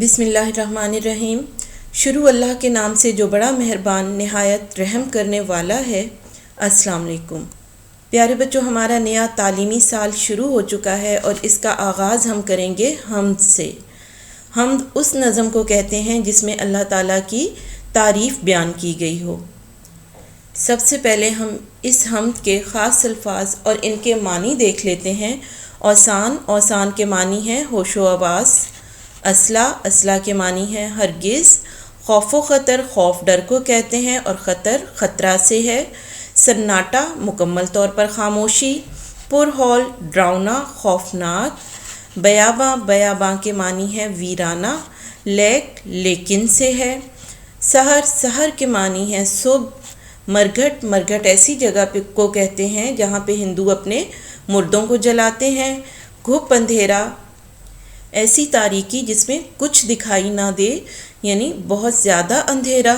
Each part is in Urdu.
بسم اللہ الرحمن الرحیم۔ شروع اللہ کے نام سے جو بڑا مہربان نہایت رحم کرنے والا ہے۔ السلام علیکم پیارے بچوں، ہمارا نیا تعلیمی سال شروع ہو چکا ہے اور اس کا آغاز ہم کریں گے حمد سے۔ حمد اس نظم کو کہتے ہیں جس میں اللہ تعالیٰ کی تعریف بیان کی گئی ہو۔ سب سے پہلے ہم اس حمد کے خاص الفاظ اور ان کے معنی دیکھ لیتے ہیں۔ اوسان کے معنی ہیں ہوش و حواس۔ اسلحہ کے معنی ہے ہرگز۔ خوف و خطر، خوف ڈر کو کہتے ہیں اور خطر خطرہ سے ہے۔ سناٹا مکمل طور پر خاموشی۔ پر ہول ڈراؤنا، خوفناک۔ بیاباں کے معنی ہے ویرانہ۔ لیکن سے ہے۔ سحر کے معنی ہے صبح۔ مرگھٹ ایسی جگہ کو کہتے ہیں جہاں پہ ہندو اپنے مردوں کو جلاتے ہیں۔ گھپ اندھیرا، ایسی تاریکی جس میں کچھ دکھائی نہ دے، یعنی بہت زیادہ اندھیرا۔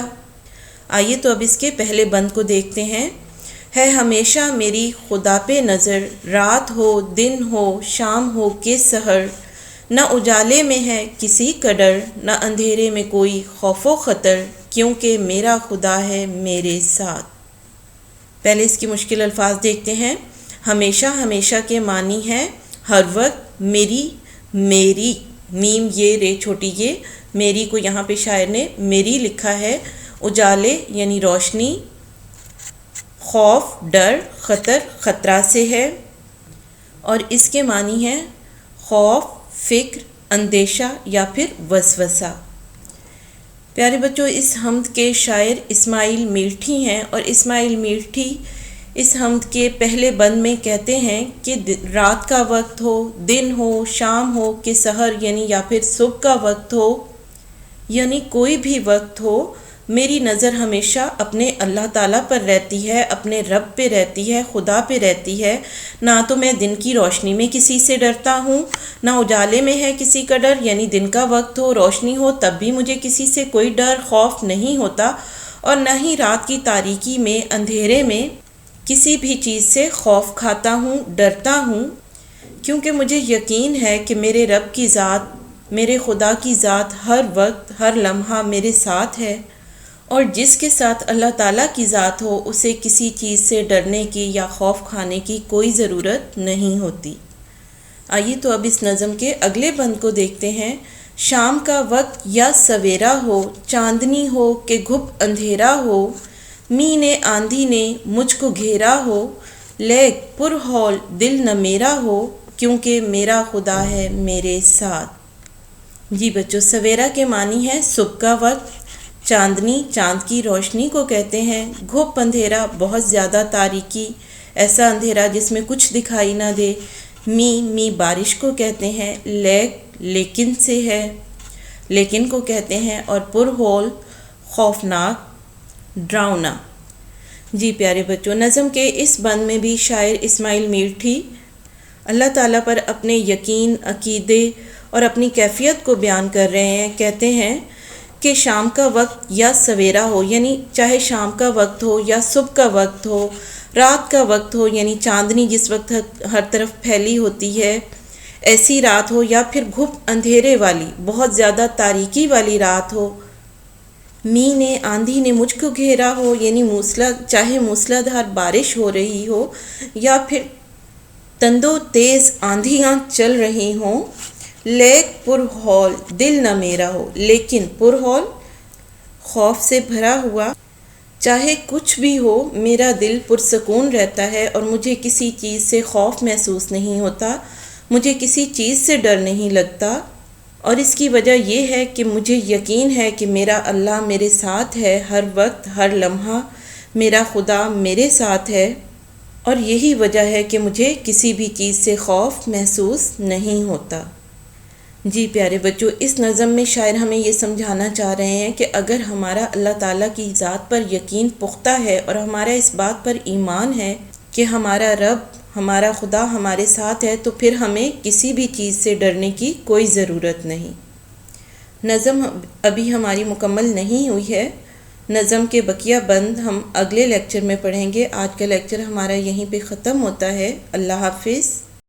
آئیے تو اب اس کے پہلے بند کو دیکھتے ہیں۔ ہے ہمیشہ میری خدا پہ نظر، رات ہو دن ہو شام ہو کہ سحر، نہ اجالے میں ہے کسی کا ڈر، نہ اندھیرے میں کوئی خوف و خطر، کیونکہ میرا خدا ہے میرے ساتھ۔ پہلے اس کی مشکل الفاظ دیکھتے ہیں۔ ہمیشہ کے معنی ہے ہر وقت، میری میم یہ رے چھوٹی یہ، میری کو یہاں پہ شاعر نے میری لکھا ہے۔ اجالے یعنی روشنی۔ خوف ڈر، خطر خطرہ سے ہے اور اس کے معنی ہے خوف، فکر، اندیشہ یا پھر وسوسہ۔ پیارے بچوں، اس حمد کے شاعر اسماعیل میٹھی ہیں اور اسماعیل میٹھی اس حمد کے پہلے بند میں کہتے ہیں کہ رات کا وقت ہو، دن ہو، شام ہو کہ سحر، یعنی یا پھر صبح کا وقت ہو، یعنی کوئی بھی وقت ہو، میری نظر ہمیشہ اپنے اللہ تعالیٰ پر رہتی ہے، اپنے رب پہ رہتی ہے، خدا پہ رہتی ہے۔ نہ تو میں دن کی روشنی میں کسی سے ڈرتا ہوں، نہ اجالے میں ہے کسی کا ڈر، یعنی دن کا وقت ہو، روشنی ہو، تب بھی مجھے کسی سے کوئی ڈر خوف نہیں ہوتا، اور نہ ہی رات کی تاریکی میں، اندھیرے میں کسی بھی چیز سے خوف کھاتا ہوں، ڈرتا ہوں، کیونکہ مجھے یقین ہے کہ میرے رب کی ذات، میرے خدا کی ذات ہر وقت ہر لمحہ میرے ساتھ ہے، اور جس کے ساتھ اللہ تعالیٰ کی ذات ہو اسے کسی چیز سے ڈرنے کی یا خوف کھانے کی کوئی ضرورت نہیں ہوتی۔ آئیے تو اب اس نظم کے اگلے بند کو دیکھتے ہیں۔ شام کا وقت یا سویرا ہو، چاندنی ہو کہ گھپ اندھیرا ہو، می نے آندھی نے مجھ کو گھیرا ہو، لیک پر ہول دل نہ میرا ہو، کیونکہ میرا خدا ہے میرے ساتھ۔ جی بچوں، سویرا کے معنی ہے صبح کا وقت۔ چاندنی، چاند کی روشنی کو کہتے ہیں۔ گھپ اندھیرا، بہت زیادہ تاریکی، ایسا اندھیرا جس میں کچھ دکھائی نہ دے۔ می بارش کو کہتے ہیں۔ لیکن سے ہے، لیکن کو کہتے ہیں، اور پر ہول خوفناک، ڈراؤنا۔ جی پیارے بچوں، نظم کے اس بند میں بھی شاعر اسماعیل میٹھی اللہ تعالیٰ پر اپنے یقین، عقیدے اور اپنی کیفیت کو بیان کر رہے ہیں۔ کہتے ہیں کہ شام کا وقت یا سویرا ہو، یعنی چاہے شام کا وقت ہو یا صبح کا وقت ہو، رات کا وقت ہو، یعنی چاندنی جس وقت ہر طرف پھیلی ہوتی ہے، ایسی رات ہو، یا پھر گھپ اندھیرے والی بہت زیادہ تاریکی والی رات ہو، می نے آندھی نے مجھ کو گھیرا ہو، یعنی چاہے موسلا دھار بارش ہو رہی ہو یا پھر تندو تیز آندھیاں چل رہی ہوں، لیک پر ہول دل نہ میرا ہو، لیکن پر ہول خوف سے بھرا ہوا، چاہے کچھ بھی ہو میرا دل پرسکون رہتا ہے اور مجھے کسی چیز سے خوف محسوس نہیں ہوتا، مجھے کسی چیز سے ڈر نہیں لگتا، اور اس کی وجہ یہ ہے کہ مجھے یقین ہے کہ میرا اللہ میرے ساتھ ہے، ہر وقت ہر لمحہ میرا خدا میرے ساتھ ہے، اور یہی وجہ ہے کہ مجھے کسی بھی چیز سے خوف محسوس نہیں ہوتا۔ جی پیارے بچوں، اس نظم میں شاعر ہمیں یہ سمجھانا چاہ رہے ہیں کہ اگر ہمارا اللہ تعالیٰ کی ذات پر یقین پختہ ہے اور ہمارا اس بات پر ایمان ہے کہ ہمارا رب، ہمارا خدا ہمارے ساتھ ہے، تو پھر ہمیں کسی بھی چیز سے ڈرنے کی کوئی ضرورت نہیں۔ نظم ابھی ہماری مکمل نہیں ہوئی ہے۔ نظم کے بقیہ بند ہم اگلے لیکچر میں پڑھیں گے۔ آج کا لیکچر ہمارا یہیں پہ ختم ہوتا ہے۔ اللہ حافظ۔